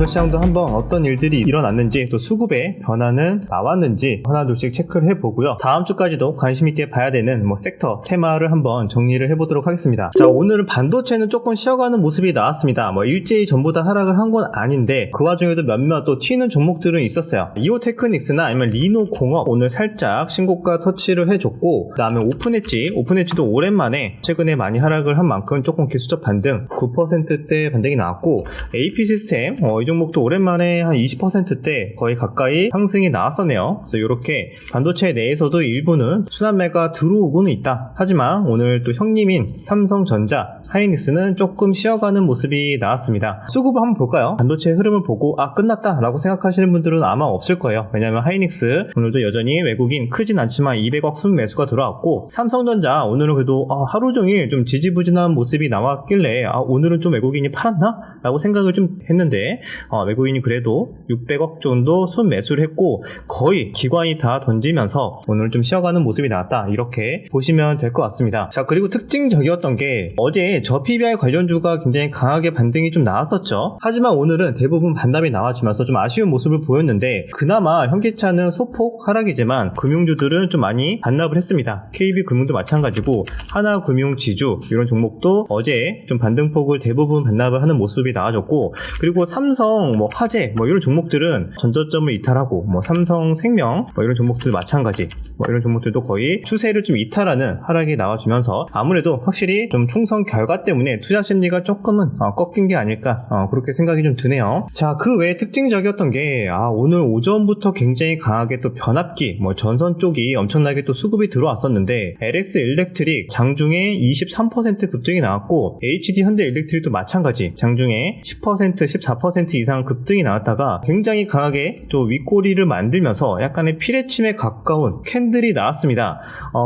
오늘 시장도 한번 어떤 일들이 일어났는지 또 수급의 변화는 나왔는지 하나둘씩 체크를 해보고요. 다음 주까지도 관심 있게 봐야 되는 섹터 테마를 한번 정리를 해보도록 하겠습니다. 자, 오늘은 반도체는 조금 쉬어가는 모습이 나왔습니다. 일제히 전부 다 하락을 한 건 아닌데 그 와중에도 몇몇 또 튀는 종목들은 있었어요. 이오테크닉스나 아니면 리노공업 오늘 살짝 신고가 터치를 해줬고, 그 다음에 오픈엣지도 오랜만에 최근에 많이 하락을 한 만큼 조금 기술적 반등 9%대 반등이 나왔고, AP시스템 이 종목도 오랜만에 한 20%대 거의 가까이 상승이 나왔었네요. 그래서 이렇게 반도체 내에서도 일부는 순환매가 들어오고는 있다. 하지만 오늘 또 형님인 삼성전자, 하이닉스는 조금 쉬어가는 모습이 나왔습니다. 수급을 한번 볼까요? 반도체 흐름을 보고 끝났다 라고 생각하시는 분들은 아마 없을 거예요. 왜냐하면 하이닉스 오늘도 여전히 외국인 크진 않지만 200억 순매수가 들어왔고, 삼성전자 오늘은 그래도 하루 종일 좀 지지부진한 모습이 나왔길래 오늘은 좀 외국인이 팔았나? 라고 생각을 좀 했는데 외국인이 그래도 600억 정도 순매수를 했고 거의 기관이 다 던지면서 오늘 좀 쉬어가는 모습이 나왔다, 이렇게 보시면 될 것 같습니다. 자, 그리고 특징적이었던 게 어제 저 PBR 관련주가 굉장히 강하게 반등이 좀 나왔었죠. 하지만 오늘은 대부분 반납이 나와주면서 좀 아쉬운 모습을 보였는데, 그나마 현기차는 소폭 하락이지만 금융주들은 좀 많이 반납을 했습니다. KB금융도 마찬가지고 하나금융지주 이런 종목도 어제 좀 반등폭을 대부분 반납을 하는 모습이 나와줬고, 그리고 삼성, 화재 이런 종목들은 전저점을 이탈하고 삼성생명 이런 종목들 마찬가지 이런 종목들도 거의 추세를 좀 이탈하는 하락이 나와주면서 아무래도 확실히 좀 총선 결과 때문에 투자 심리가 조금은 꺾인 게 아닐까 그렇게 생각이 좀 드네요. 자, 그 외에 특징적이었던 게 오늘 오전부터 굉장히 강하게 또 변압기 전선 쪽이 엄청나게 또 수급이 들어왔었는데, LS 일렉트릭 장중에 23% 급등이 나왔고 HD 현대 일렉트릭도 마찬가지 장중에 10% 14% 이상 급등이 나왔다가 굉장히 강하게 또 윗꼬리를 만들면서 약간의 피레침에 가까운 캔들이 나왔습니다.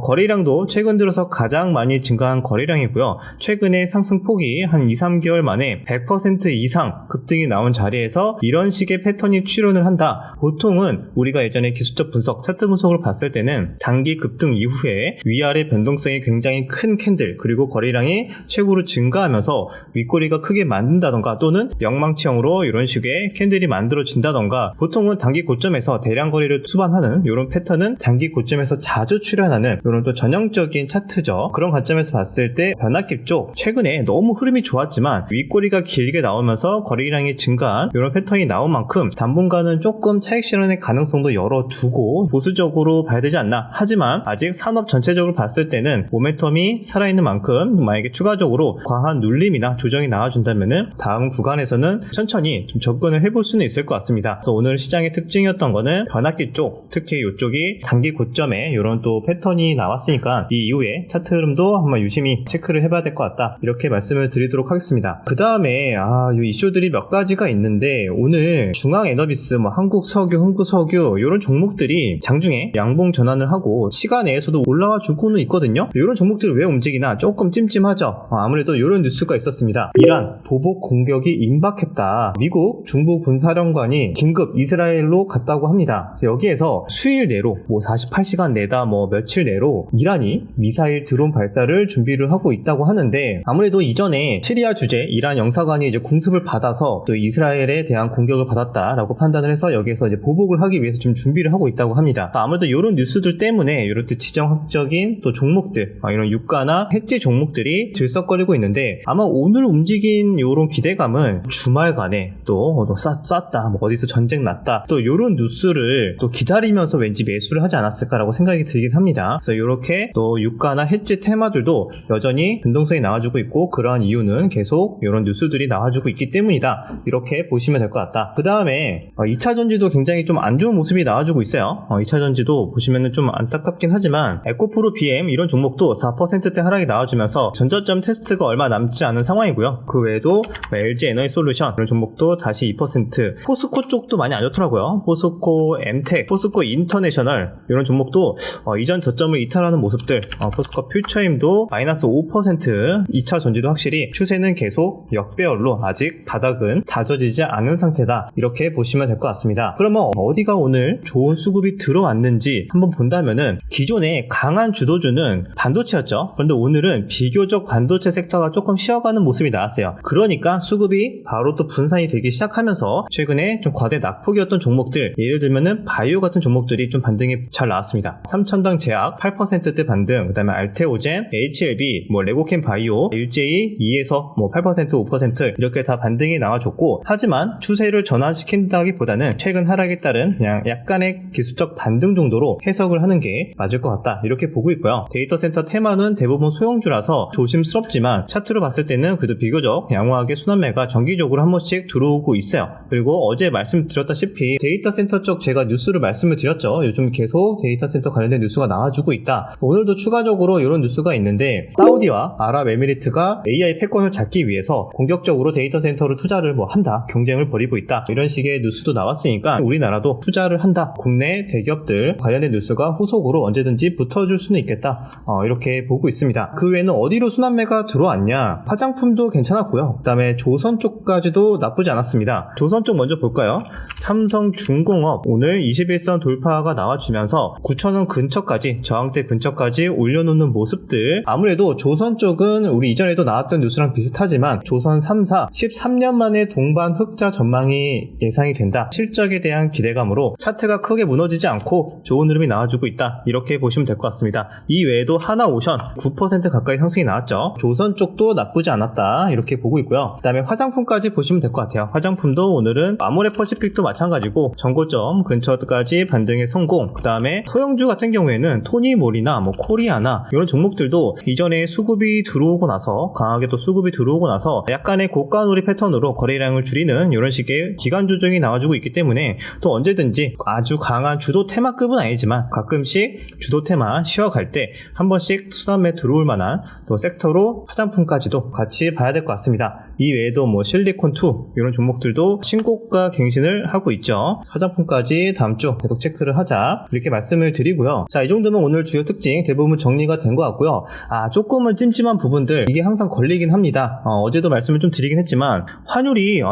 거래량도 최근 들어서 가장 많이 증가한 거래량이고요. 최근에 상승폭이 한 2-3개월 만에 100% 이상 급등이 나온 자리에서 이런 식의 패턴이 출현을 한다. 보통은 우리가 예전에 기술적 분석, 차트 분석을 봤을 때는 단기 급등 이후에 위아래 변동성이 굉장히 큰 캔들, 그리고 거래량이 최고로 증가하면서 윗꼬리가 크게 만든다던가 또는 영망치형으로 이런 식의 캔들이 만들어진다던가, 보통은 단기 고점에서 대량 거래를 수반하는 이런 패턴은 단기 고점에서 자주 출현하는 이런 또 전형적인 차트죠. 그런 관점에서 봤을 때 변압기 쪽 최근에 너무 흐름이 좋았지만 윗꼬리가 길게 나오면서 거래량이 증가한 이런 패턴이 나온 만큼 당분간은 조금 차익 실현의 가능성도 열어두고 보수적으로 봐야 되지 않나. 하지만 아직 산업 전체적으로 봤을 때는 모멘텀이 살아있는 만큼 만약에 추가적으로 과한 눌림이나 조정이 나와준다면은 다음 구간에서는 천천히 좀 접근을 해볼 수는 있을 것 같습니다. 그래서 오늘 시장의 특징이었던 거는 변압기 쪽, 특히 이쪽이 단기 고점에 이런 또 패턴이 나왔으니까 이 이후에 차트 흐름도 한번 유심히 체크를 해봐야 될 것 같다, 이렇게 말씀을 드리도록 하겠습니다. 그 다음에 이 이슈들이 몇 가지가 있는데, 오늘 중앙에너비스, 한국석유, 흥구석유 이런 종목들이 장중에 양봉 전환을 하고 시가 내에서도 올라와 주고는 있거든요. 이런 종목들이 왜 움직이나 조금 찜찜하죠. 아무래도 이런 뉴스가 있었습니다. 이란 보복 공격이 임박했다. 미국 중부 군사령관이 긴급 이스라엘로 갔다고 합니다. 그래서 여기에서 수일 내로 48시간 내다 며칠 내로 이란이 미사일 드론 발사를 준비를 하고 있다고 하는데, 아무래도 이전에 시리아 주재 이란 영사관이 이제 공습을 받아서 또 이스라엘에 대한 공격을 받았다라고 판단을 해서 여기에서 이제 보복을 하기 위해서 좀 준비를 하고 있다고 합니다. 아무래도 이런 뉴스들 때문에 이런 또 지정학적인 또 종목들, 이런 유가나 해지 종목들이 들썩거리고 있는데, 아마 오늘 움직인 이런 기대감은 주말간에 또 쐈다, 어디서 전쟁 났다, 또 이런 뉴스를 또 기다리면서 왠지 매수를 하지 않았을까라고 생각이 들긴 합니다. 그래서 이렇게 또 유가나 해지 테마들도 여전히 변동성이 나와주고 있고, 그러한 이유는 계속 이런 뉴스들이 나와주고 있기 때문이다, 이렇게 보시면 될 것 같다. 그 다음에 2차전지도 굉장히 좀 안 좋은 모습이 나와주고 있어요. 2차전지도 보시면은 좀 안타깝긴 하지만 에코프로 BM 이런 종목도 4%대 하락이 나와주면서 전저점 테스트가 얼마 남지 않은 상황이고요. 그 외에도 LG 에너지솔루션 이런 종목도 다시 2%, 포스코 쪽도 많이 안 좋더라고요. 포스코 엠텍, 포스코 인터내셔널 이런 종목도 이전 저점을 이탈하는 모습들, 포스코 퓨처임도 마이너스 5%, 2차 전지도 확실히 추세는 계속 역배열로 아직 바닥은 다져지지 않은 상태다, 이렇게 보시면 될 것 같습니다. 그러면 어디가 오늘 좋은 수급이 들어왔는지 한번 본다면은, 기존에 강한 주도주는 반도체였죠. 그런데 오늘은 비교적 반도체 섹터가 조금 쉬어가는 모습이 나왔어요. 그러니까 수급이 바로 또 분산이 되기 밀리기 시작하면서 최근에 좀 과대 낙폭이었던 종목들, 예를 들면은 바이오 같은 종목들이 좀 반등이 잘 나왔습니다. 삼천당 제약 8%대 반등, 그 다음에 알테오젠, HLB, 레고캠 바이오 일제히 2에서 8% 5% 이렇게 다 반등이 나와줬고, 하지만 추세를 전환시킨다기보다는 최근 하락에 따른 그냥 약간의 기술적 반등 정도로 해석을 하는 게 맞을 것 같다, 이렇게 보고 있고요. 데이터 센터 테마는 대부분 소형주라서 조심스럽지만 차트로 봤을 때는 그래도 비교적 양호하게 순환매가 정기적으로 한 번씩 들어오고 있어요. 그리고 어제 말씀드렸다시피 데이터 센터 쪽 제가 뉴스를 말씀을 드렸죠. 요즘 계속 데이터 센터 관련된 뉴스가 나와주고 있다. 오늘도 추가적으로 이런 뉴스가 있는데, 사우디와 아랍에미리트가 AI 패권을 잡기 위해서 공격적으로 데이터 센터로 투자를 한다, 경쟁을 벌이고 있다, 이런 식의 뉴스도 나왔으니까 우리나라도 투자를 한다, 국내 대기업들 관련된 뉴스가 후속으로 언제든지 붙어줄 수는 있겠다, 이렇게 보고 있습니다. 그 외에는 어디로 순환매가 들어왔냐, 화장품도 괜찮았고요. 그 다음에 조선 쪽까지도 나쁘지 않았습니다. 조선 쪽 먼저 볼까요? 삼성중공업 오늘 21선 돌파가 나와주면서 9,000원 근처까지, 저항대 근처까지 올려놓는 모습들. 아무래도 조선 쪽은 우리 이전에도 나왔던 뉴스랑 비슷하지만 조선 3사 13년 만에 동반 흑자 전망이 예상이 된다, 실적에 대한 기대감으로 차트가 크게 무너지지 않고 좋은 흐름이 나와주고 있다, 이렇게 보시면 될 것 같습니다. 이 외에도 하나오션 9% 가까이 상승이 나왔죠. 조선 쪽도 나쁘지 않았다, 이렇게 보고 있고요. 그 다음에 화장품까지 보시면 될 것 같아요. 화장품도 오늘은 아모레퍼시픽도 마찬가지고 정고점 근처까지 반등의 성공. 그 다음에 소형주 같은 경우에는 토니몰이나 코리아나 이런 종목들도 이전에 수급이 들어오고 나서, 강하게 또 수급이 들어오고 나서 약간의 고가놀이 패턴으로 거래량을 줄이는 이런 식의 기간 조정이 나와주고 있기 때문에 또 언제든지 아주 강한 주도 테마급은 아니지만 가끔씩 주도 테마 쉬어갈 때 한 번씩 순환매 들어올 만한 또 섹터로 화장품까지도 같이 봐야 될 것 같습니다. 이 외에도 실리콘2 이런 종목들도 신고가 갱신을 하고 있죠. 화장품까지 다음 주 계속 체크를 하자, 이렇게 말씀을 드리고요. 자, 이 정도면 오늘 주요 특징 대부분 정리가 된 것 같고요. 조금은 찜찜한 부분들, 이게 항상 걸리긴 합니다. 어제도 말씀을 좀 드리긴 했지만 환율이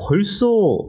벌써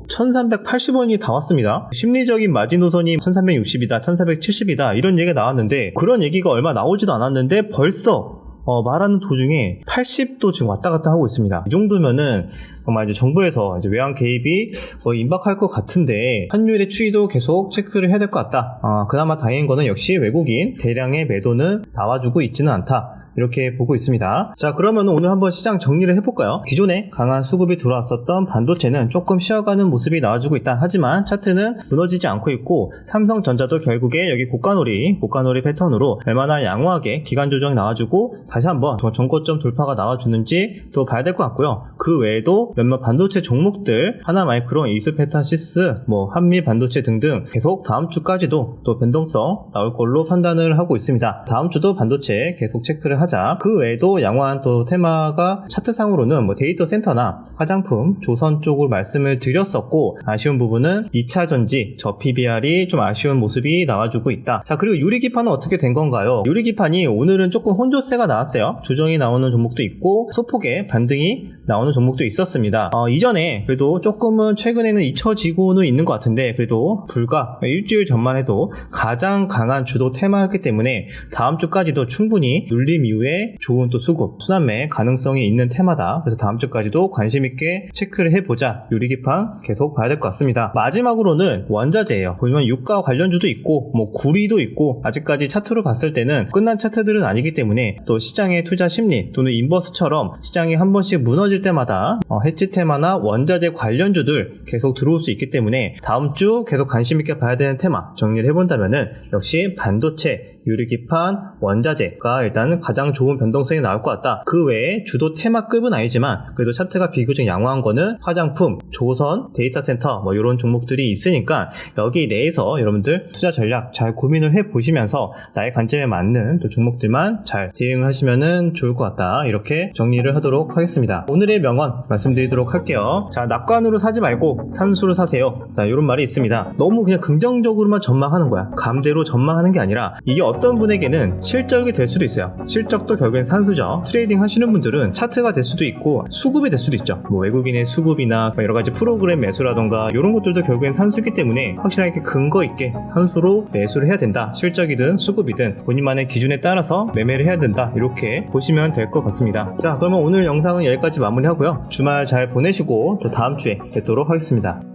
1380원이 다 왔습니다. 심리적인 마지노선이 1360이다 1470이다 이런 얘기가 나왔는데, 그런 얘기가 얼마 나오지도 않았는데 벌써 말하는 도중에 80도 지금 왔다 갔다 하고 있습니다. 이 정도면은 정말 이제 정부에서 이제 외환 개입이 거의 임박할 것 같은데, 환율의 추이도 계속 체크를 해야 될 것 같다. 그나마 다행인 거는 역시 외국인 대량의 매도는 나와주고 있지는 않다, 이렇게 보고 있습니다. 자, 그러면 오늘 한번 시장 정리를 해볼까요? 기존에 강한 수급이 들어왔었던 반도체는 조금 쉬어가는 모습이 나와주고 있다. 하지만 차트는 무너지지 않고 있고, 삼성전자도 결국에 여기 고가놀이 패턴으로 얼마나 양호하게 기간 조정이 나와주고 다시 한번 정고점 돌파가 나와주는지 또 봐야 될 것 같고요. 그 외에도 몇몇 반도체 종목들, 하나마이크론, 이스페타시스, 한미 반도체 등등 계속 다음 주까지도 또 변동성 나올 걸로 판단을 하고 있습니다. 다음 주도 반도체 계속 체크를 하자. 그 외에도 양호한 또 테마가 차트상으로는 데이터 센터나 화장품, 조선 쪽으로 말씀을 드렸었고, 아쉬운 부분은 2차전지, 저 PBR이 좀 아쉬운 모습이 나와주고 있다. 자, 그리고 유리기판은 어떻게 된 건가요? 유리기판이 오늘은 조금 혼조세가 나왔어요. 조정이 나오는 종목도 있고 소폭의 반등이 나오는 종목도 있었습니다. 이전에 그래도 조금은 최근에는 잊혀지고는 있는 것 같은데, 그래도 불과 일주일 전만 해도 가장 강한 주도 테마였기 때문에 다음 주까지도 충분히 눌림 이후에 좋은 또 수급, 순환매 가능성이 있는 테마다. 그래서 다음 주까지도 관심 있게 체크를 해보자. 유리기판 계속 봐야 될 것 같습니다. 마지막으로는 원자재예요. 보면 유가 관련주도 있고 구리도 있고, 아직까지 차트로 봤을 때는 끝난 차트들은 아니기 때문에 또 시장의 투자 심리 또는 인버스처럼 시장이 한 번씩 무너질 때마다 해치 테마나 원자재 관련주들 계속 들어올 수 있기 때문에 다음 주 계속 관심 있게 봐야 되는 테마 정리를 해본다면은 역시 반도체, 유리기판, 원자재가 일단 가장 좋은 변동성이 나올 것 같다. 그 외에 주도 테마급은 아니지만 그래도 차트가 비교적 양호한 거는 화장품, 조선, 데이터 센터 이런 종목들이 있으니까 여기 내에서 여러분들 투자 전략 잘 고민을 해보시면서 나의 관점에 맞는 또 종목들만 잘 대응을 하시면은 좋을 것 같다. 이렇게 정리를 하도록 하겠습니다. 오늘의 명언 말씀드리도록 할게요. 자, 낙관으로 사지 말고 산수로 사세요. 자, 이런 말이 있습니다. 너무 그냥 긍정적으로만 전망하는 거야. 감대로 전망하는 게 아니라 이게 어떤 분에게는 실적이 될 수도 있어요. 실적도 결국엔 산수죠. 트레이딩 하시는 분들은 차트가 될 수도 있고 수급이 될 수도 있죠. 뭐 외국인의 수급이나 여러가지 프로그램 매수라던가 이런 것들도 결국엔 산수이기 때문에 확실하게 근거 있게 산수로 매수를 해야 된다. 실적이든 수급이든 본인만의 기준에 따라서 매매를 해야 된다. 이렇게 보시면 될 것 같습니다. 자, 그러면 오늘 영상은 여기까지 마무리하고요. 주말 잘 보내시고 또 다음 주에 뵙도록 하겠습니다.